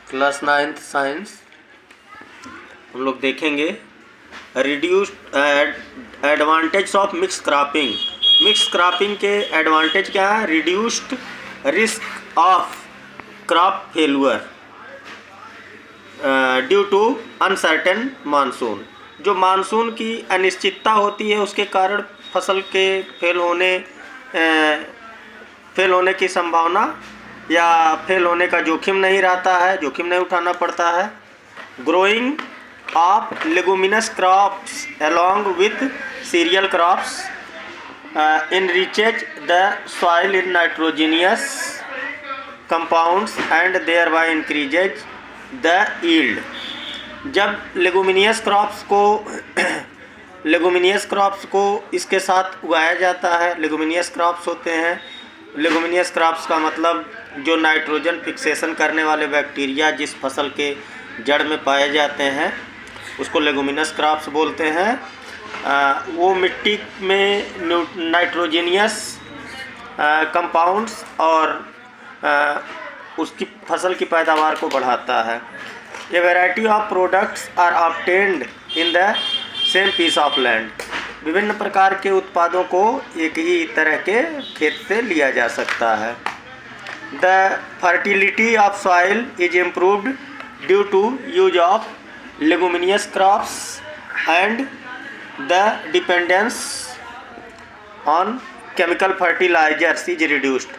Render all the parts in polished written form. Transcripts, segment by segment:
Class 9th science हम लोग देखेंगे reduced advantage of mix cropping. Mix cropping के एडवांटेज क्या है? Reduced risk of crop failure due to uncertain monsoon. जो मानसून की अनिश्चितता होती है उसके कारण फसल के फेल होने की संभावना या फेल होने का जोखिम नहीं रहता है, जोखिम नहीं उठाना पड़ता है। Growing of leguminous crops along with cereal crops enriches the soil in nitrogenous compounds and thereby increases the yield। जब लेगुमिनियस क्रॉप्स को इसके साथ उगाया जाता है, लेगुमिनियस क्रॉप्स होते हैं, लेगुमिनियस क्रॉप्स का मतलब जो नाइट्रोजन फिक्सेशन करने वाले बैक्टीरिया जिस फसल के जड़ में पाए जाते हैं उसको लेगुमिनस क्रॉप्स बोलते हैं। वो मिट्टी में नाइट्रोजेनियस कंपाउंड्स और उसकी फसल की पैदावार को बढ़ाता है। A variety of products are obtained in the same piece of land. विभिन्न प्रकार के उत्पादों को एक ही तरह के खेत से लिया जा सकता है। The fertility of soil is improved due to use of leguminous crops and the dependence on chemical fertilisers is reduced.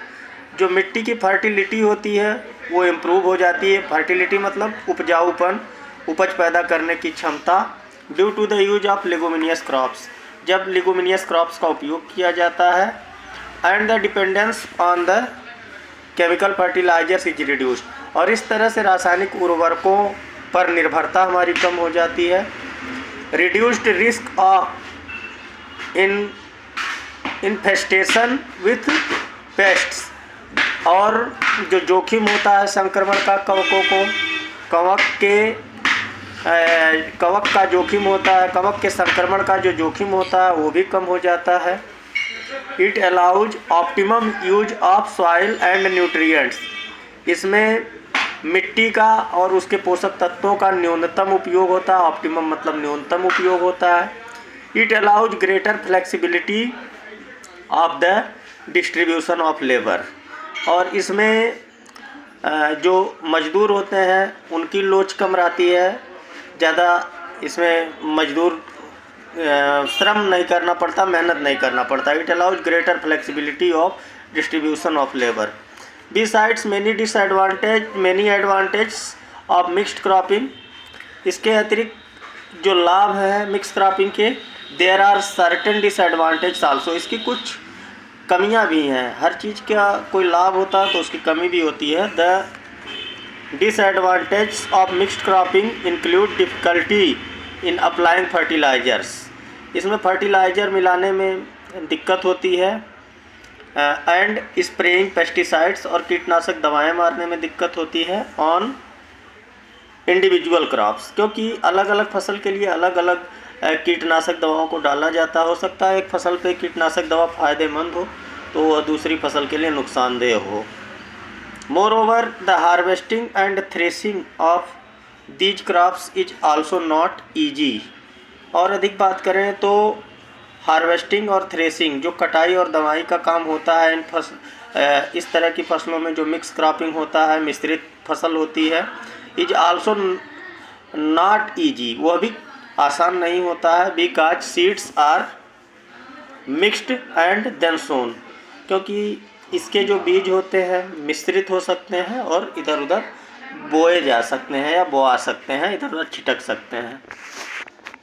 जो मिट्टी की फर्टिलिटी होती है वो इम्प्रूव हो जाती है। फर्टिलिटी मतलब उपजाऊपन, उपज पैदा करने की क्षमता, due to the use of leguminous crops, जब लेगुमिनियस क्रॉप्स का उपयोग किया जाता है। And the dependence on the chemical fertilisers is reduced, और इस तरह से रासायनिक उर्वरकों पर निर्भरता हमारी कम हो जाती है। Reduced risk of infestation with pests, और जो जोखिम होता है संक्रमण का कवक का जोखिम होता है, कवक के संक्रमण का जो जोखिम होता है वो भी कम हो जाता है। It allows optimum use of soil and nutrients, इसमें मिट्टी का और उसके पोषक तत्वों का न्यूनतम उपयोग होता है। ऑप्टिमम मतलब न्यूनतम उपयोग होता है। It allows greater flexibility of the distribution of labour, और इसमें जो मजदूर होते हैं उनकी लोच कम रहती है, ज़्यादा इसमें मजदूर श्रम नहीं करना पड़ता, मेहनत नहीं करना पड़ता। It allows greater flexibility of distribution of labour. Besides many advantage of mixed cropping, इसके अतिरिक्त जो लाभ है मिक्स क्रॉपिंग के, there are certain disadvantage also, इसकी कुछ कमियां भी हैं। हर चीज़ का कोई लाभ होता है तो उसकी कमी भी होती है। The disadvantage of mixed cropping include difficulty in applying fertilizers, इसमें फर्टिलाइज़र मिलाने में दिक्कत होती है। एंड स्प्रेइंग पेस्टिसाइड्स, और कीटनाशक दवाएं मारने में दिक्कत होती है। ऑन इंडिविजुअल क्रॉप्स, क्योंकि अलग अलग फसल के लिए अलग अलग कीटनाशक दवाओं को डाला जाता हो सकता है एक फसल पे कीटनाशक दवा फ़ायदेमंद हो तो वह दूसरी फसल के लिए नुकसानदेह हो। More over the harvesting and threshing of these crops is also not easy. और अधिक बात करें तो हार्वेस्टिंग और थ्रेसिंग, जो कटाई और दवाई का काम होता है इस तरह की फसलों में जो मिक्स क्रॉपिंग होता है, मिश्रित फसल होती है, इज आल्सो नॉट ईजी, वह भी आसान नहीं होता है। Because seeds are mixed and then sown, क्योंकि इसके जो बीज होते हैं मिश्रित हो सकते हैं और इधर उधर बोए जा सकते हैं या बोआ सकते हैं, इधर उधर छिटक सकते हैं।